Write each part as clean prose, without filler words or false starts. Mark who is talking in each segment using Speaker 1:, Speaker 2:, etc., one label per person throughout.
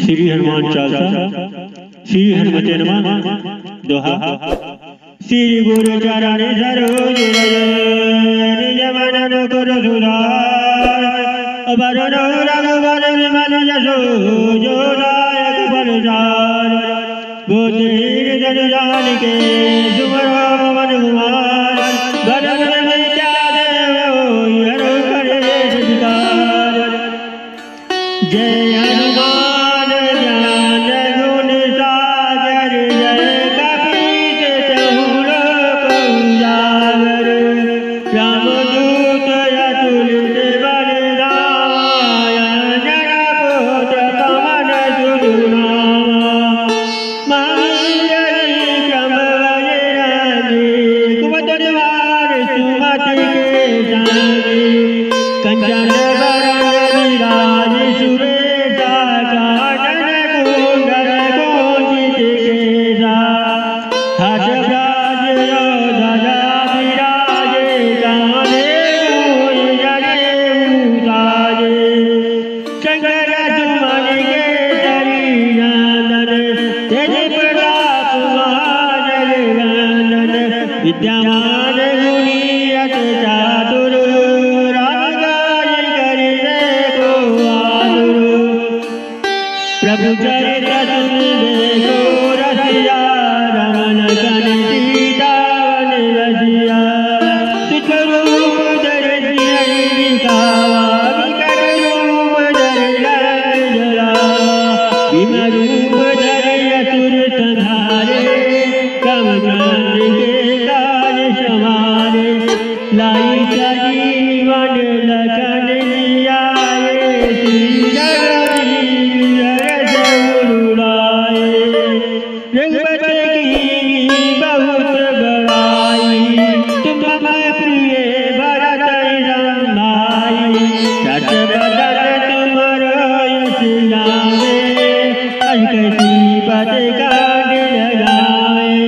Speaker 1: श्री हनुमान चालीसा। श्री हनुमते नमः। दोहा। श्री गुरु चरण सरोज निज मन मुकुर सुधार वरुण रघुवर विमल यशो जो दायक फलचार बुद्धिहीन जन जानिके सुमरो पवन कुमार बल विद्या देव हरो कलेश विकार। जय हनुमान ज्ञान गुण सागर जय कपीस तिहु लोक उजागर रामदूत अतुलित बलधामा अंजनी पुत्र पवन सुत नामा महावीर विक्रम बजरंगी कुमति निवार सुमति के संगी कंचन बरन विराज सुबेसा कानन कुंडल कुंचित केसा हाथ राज ध्वजा विराजे कांधे मूल जनेऊ साजे शंकर सुमन केसरी नंदन तेज प्रताप महाजगवंदन विद्यामान गुणी अति चातुर राम काज करिबे को आतुर प्रभु चरित्र सुनिबे को रसिया रमन कन सीता वन बसिया तुझ रूप धरि सियहि दिखावा विकट रूप धरि लंक जलावा भीम रूप धरि असुर संहारे रामचंद्र के काज समारे लाई सजीवन लखन जियाए श्री रघुवीर सर उड़ाए रघुपति की बहुत बड़ाई तुम मम प्रिय भरत राम भाई छठ बदन तुमरो यश गावे अजकसी पद काट लगाए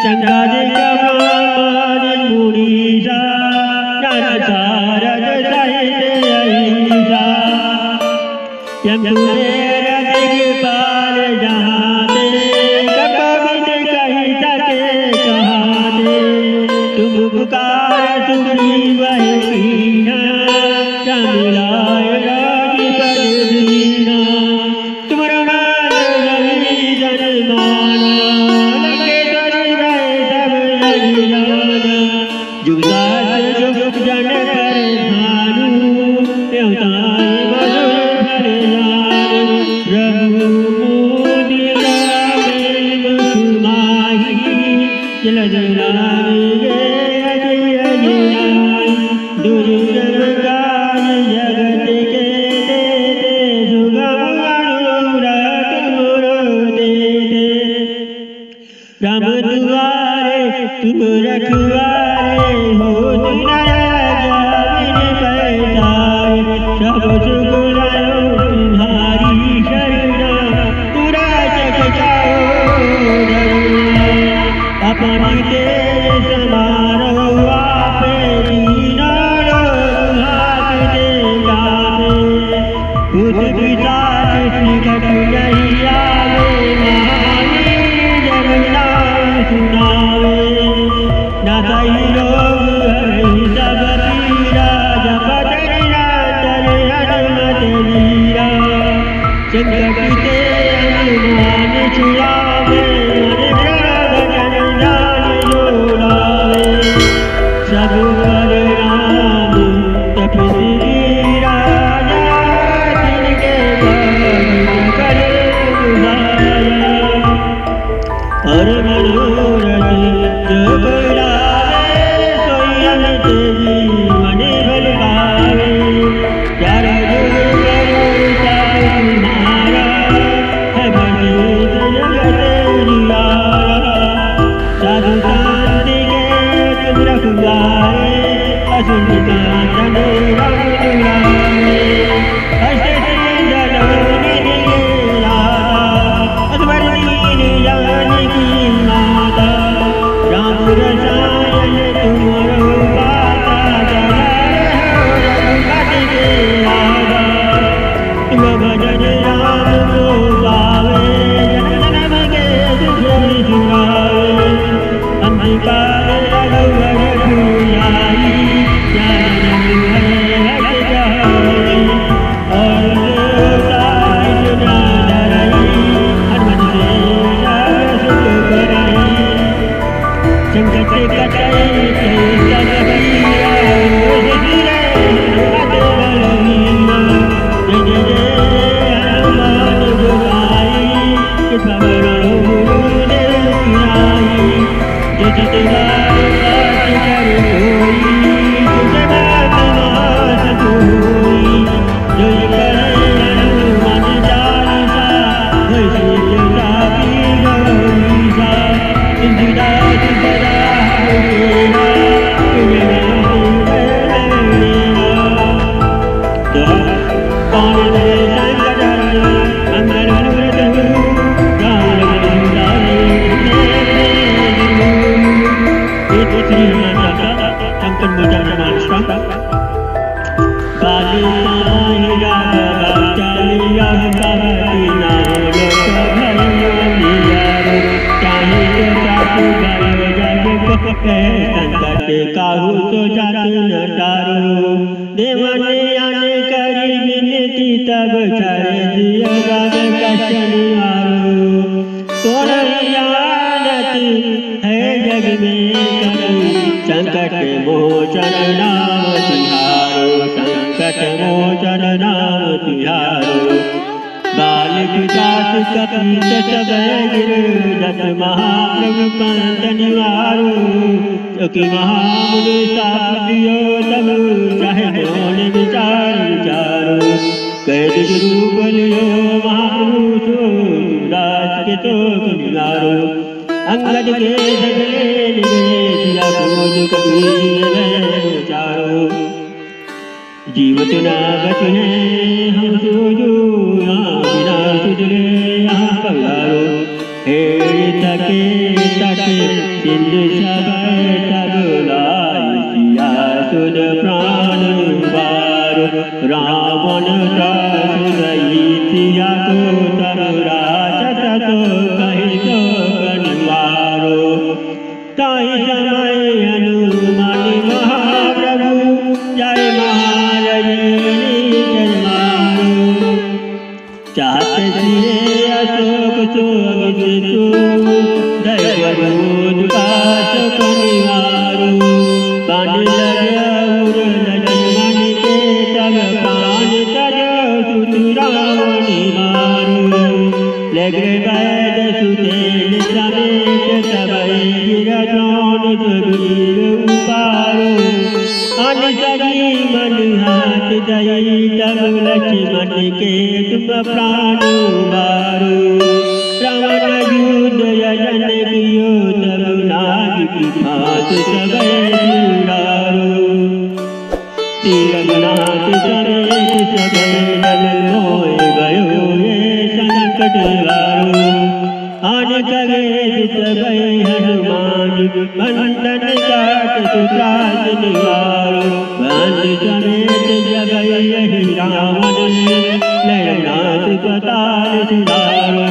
Speaker 1: संगादिक ब्रह्मादि मुनीसा नारद सारद सहित अहिंसा यमुनेर दिक्पाल जहाते कबीर कहि सके कहाते तुम पुकार सुग्रीव कीन्हा राम मिलाय राजपद दीन्हा तुमरो नाम रघुवीर माना लंकेश्वर भय सब जग जाना जुग सहस्र जुग जन पर भानु त्योताय मधुर फल जानु रघुमुद्रिका मेलिम सुमाहि जलद लागे अजय अजयाय दुर्जन काज जगत के देते सुगम अनुराग तुमरो देते राम दुआरे तुम रखवारे हो राजा बिन पैसारे सब सुख रहो तुम्हारी शरणा तुरा जग जाओ डरना अपनी तेज समारो आपे दीना हाथ दे गावे भूत पिशाच निकट नहीं आवे महावीर जग नाम सुनावे नाथाई रोग हरि सब पीरा जपत निरंतर हनुमत वीरा संकट ते हनुमान छुड़ावे मन भजन जान जोड़ावे सब पर राम तपस्वी राजा जिनके भजन करे बुझाया और मनोरथ जो बुलावे सोई अमित जीवन फल पावे चारों जुग करुणा तुम्हारा है बंदित जगत उजियारा साधु शांति के तुम रखवारे असुर कांचन राम दुलारे अष्ट सिद्धि निधि के दाता असवर दीन जानकी माता राम रसा शिव भजन राम को पावे, जन्म के दुख छुड़ावे। अंधकार रघुवर पुराई, ज्ञान है हट जाए। और देवता न डराई, हनुमत से सब सुख कराई। संकट कटाई सब पिया, संकट काहू तो जात न टारो। देवाने आने करी विनती, तब छाड़े दिया गाव कष्ट निवारो। कौन जानत है जग में कभी, संकट मोचन नाम तिहारो। संकट मोचन नाम तिहारो। बालक दास कपीस सब गिर, जत महाप्रभु पंथ निवारो। चुकी महामुनि साप दियो तब, चाहे कौन विचार विचारो। कैद रूप लियो महापुरुषो, दास के शोक निवारो। अंगद के सगले निवेश, खोज कबीर विचारो। जीवत न बचने हम सोजो, बिना सुधरे यहाँ पधारो। हे तके तट सिंध सब तब लाई, सिया सुध प्राण वारो। रावण दास रही सिया को, तब राजस तो कही तो कनिवारो। ताई समय हनुमान महाप्रभु, जय चाहते सिए अशोक शोभित तू, दैवरूप काश कनिवारो। बाण लगे उर लक्ष्मण के, तब प्राण तज सुतराम मारो। लगे वैद सुतेन समेत, तब गिरधौन सुबीर उपारो। अन सजी मन हाथ दई, तब लक्ष्मण के तुम प्राण उबारो। रावण युद्ध यजन कियो, तब नाग की फांस सबे छुड़ारो। तीरनाथ समेत सबे दल, मोय गयो ये संकट वारो। आन सगे सबे हनुमान, बंधन काट सुत्रास निवारो। बंध समेत जब यही रावण, लयनाथ पताल सुधारो।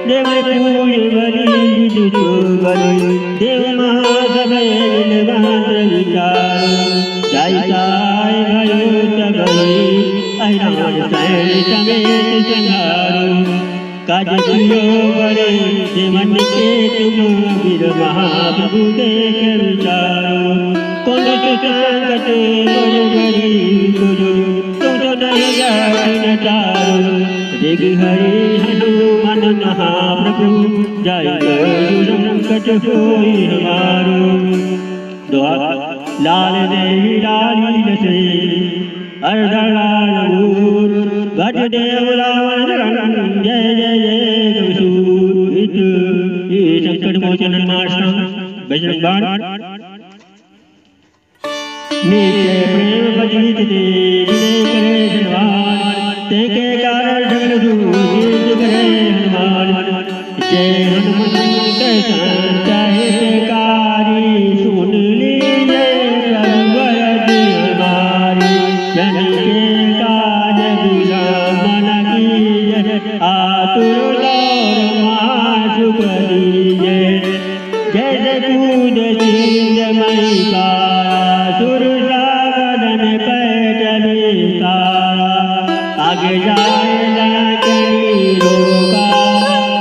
Speaker 1: देव पूज बलि विदुषो बलि, देव महासभे मंत्र विचारो। जय साय भयो सबई, अहिरान सैन समेत संहारो। काज कियो बड़े देवन के तुम, वीर महाप्रभु देख विचारो। कौन संकट मोर गरीब गुरु, तुम तो नहीं जान तारो। देख हरि हनुमान महाप्रभु, जय करो संकट होई हमारो। दोहा लाल देहि लाली से, अर्धलाल मूर, घट देव रावण रंग, जय जय जय कविसूर। ये संकट मोचन हनुमान बजरंग बाण। नित्य प्रेम भजित देव, करे धनवान, तेके कारण ढगल दूर करे हनुमान। जय हनुमंत संताहितकारी, सुन लीजिए प्रभु हमारी। जन के काज बिना मन भाग्य जाए लाकड़ी रोका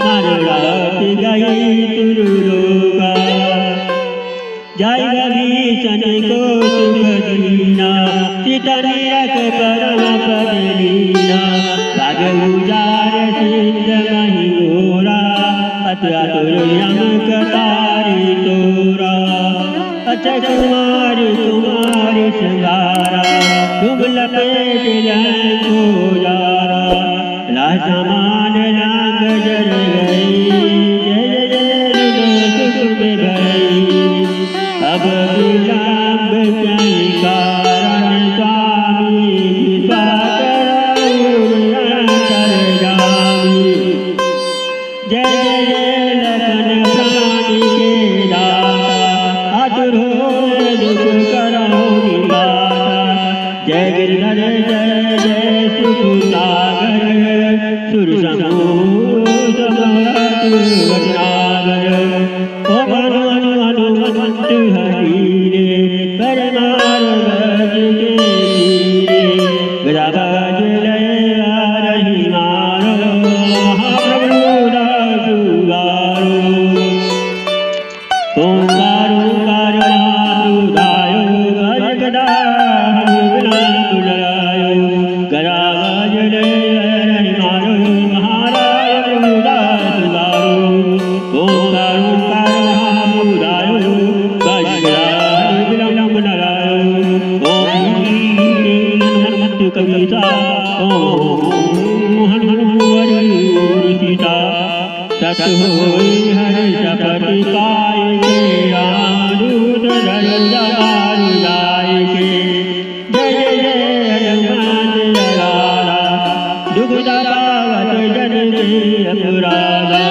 Speaker 1: मार रात गई तुरुरोका जाएगा भीषण को सुख दीना सीता निरख परम पद लीना भाग उजार सिद्ध मही गोरा अत्यातुर्यम कतारी तोरा अचय कुमारी कुमारी श्रृंगारा तुम लपेट को जारा लासमान लाग जर गई जय जय सुख में भई अब विलंब कहीं कारण स्वामी विश्वास अंतर जामी जय जय लखन प्राणी के दाता आतुर हो दुख करो निवाता जय गिरधर जय जय सुख सागर सुर समूह वचनागर ओम अनु अनु हनुमंत हरि रे परमार गज के वीरे गदा गज लय रही मारो महाप्रभु दासुगारो ओंकार ओंकार महारुदायो गज गदा हरिविलायो गदा गज लय रही मारो महाराज दासुगारो ओंकार ओंकार महारुदायो गज गदा हरिविलायो ओम हनुमंत कविता ओम हनुमंत सीता सत होई हरि सपति पाई के रामदूत धर जाय के जय जय हनुमान लाला दुख दावत जन के अपराधा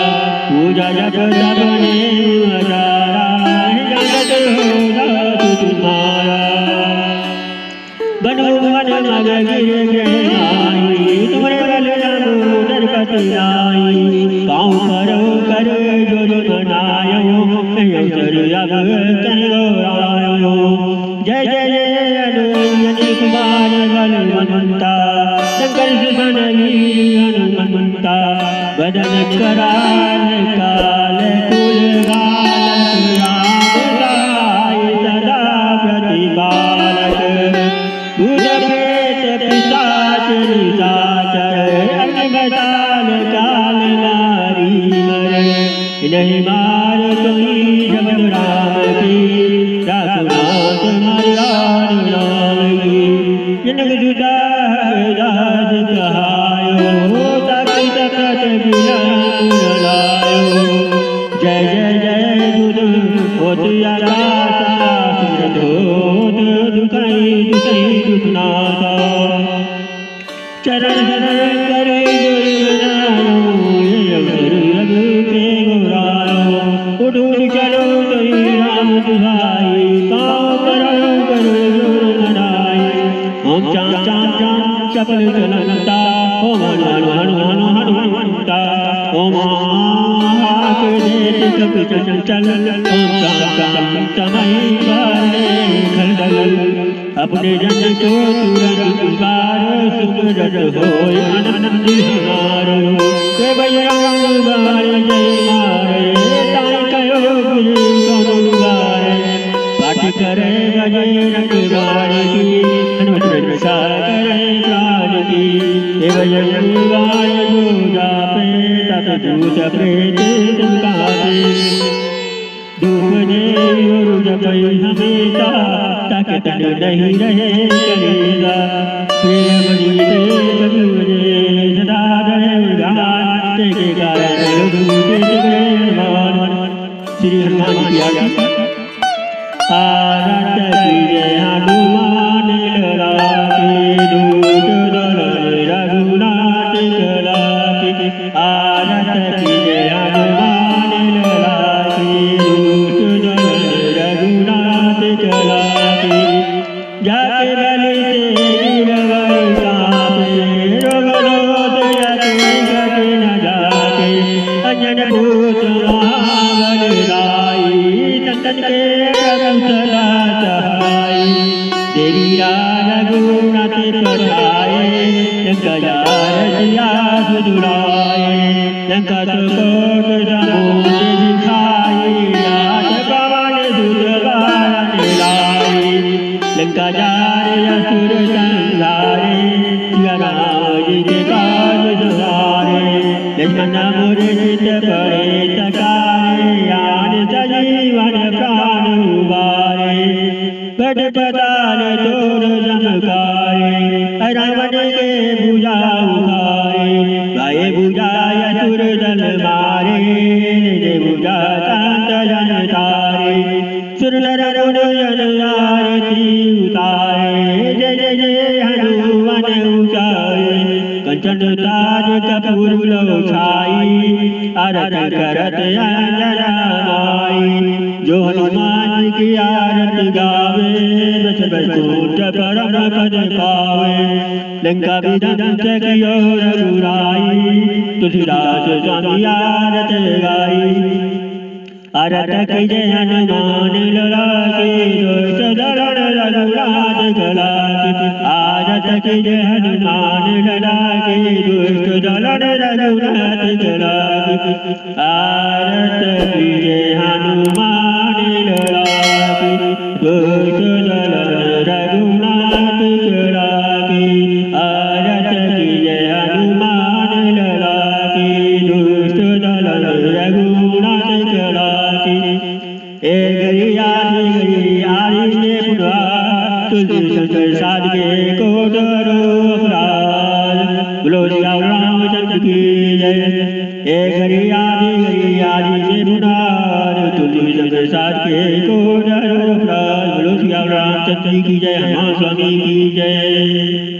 Speaker 1: पूजा जप सबने हजारा जगत होगा तुम्हारा बनो मन मग गिर आई तुम्हारे बल दामोदर पति आई पाँव करो कर जो जो बनायो अवसर अब कर गौरायो जय जय जय अनुजनी कुमार बलवंता शंकर सुमन हनुमंता बदन कराल काल कुल बालक राम गाय सदा प्रतिपालक भूत प्रेत पिशाच निशाचर अग्निमताल काल नारी मर नहीं मार कोई शब्द राम की राघुनाथ मर्याद नाम की जनक जुदा दास कहायो ताकि तकत बिलंब लायो जय जय जय गुरु होत आकाशा सुरत होत दुखाई दुखाई दुखनाथा चरण शरण करे गुरु ये अवसर रघु पे गौरायो उठ चलो तई राम दुहाई पाँव करो जोर लड़ाई ओम चाम चाम चाम चपल चलनता ओम हनु हनु हनु हनुमंता ओम हाथ देत कपि चंचल ओम चाम चाम चमई बाले खलदल अपने जन को तुरंत पुकारो सुख रज होय आनंद हमारो के बजरंग बारे जय मारे ताई कयो गुरु कौन गारे पाठ करे गजे रखवार की हनुमत रक्षा करे प्राण की हे बजरंग बारे जो जापे तत दूत प्रेत तुमकाते दुख दे और जपई हमेशा ताकि तन नहीं रहे करेगा प्रेम जीते कबूरे सदा रहे उदार के कारण दूते हनुमान श्री हनुमान की आज्ञा आरत की जय हनुमान लड़ा के दूत दल रघुनाथ कला की आरत की जय हनुमान लड़ा के दूत दल रघुनाथ कला की जाके बलि से गिरवर कांपे रोग रोग जाके घट न जाके अंजन भूत महाबल राई तन के प्रभु सदा सहाय देवी रघुनाथ पठाए गया व्यास दुलाए लंका कोट समुद्र दिखाई रात पवन सुत बाण लाई लंका जारे असुर संहारे सिया राम जी के काज सवारे लक्ष्मण मोरे चित परे सकारे यान सजीवन प्राण उबारे गढ़ पताल तोड़ चमकाए रावण के भुजा उखाए गाये भुजाय असुर दल मारे निज भुजा शांत जन तारे सुर नर मुनि जन आरती उतारे जय जय जय हनुमान उचारे कंचन ताज कपूर लो छाई आरत करत अंजना माई जो हनुमान की आरत गावे बस बैकुंठ परम पद पावे लंका विध्वंस कियो रघुराई तुलसीदास स्वामी आरत गाई आरत कीजे हनुमान लला की दुष्ट दलन रघुनाथ कला की आरत कीजे हनुमान लला की दुष्ट दलन रघुनाथ कला की आरत कीजे हनुमान लला की दुष्ट दलन रघुनाथ कला की आरत कीजे हनुमान लला की दुष्ट दलन रघुनाथ कला ए गरी आदि ने पुरा तुलसी शंकर साध के कोटरो अपराध बोलो श्री रामचंद्र की जय ए गरी आदि ने पुरा तुलसी शंकर साध के कोटरो अपराध बोलो श्री रामचंद्र की जय हनुमान स्वामी की जय।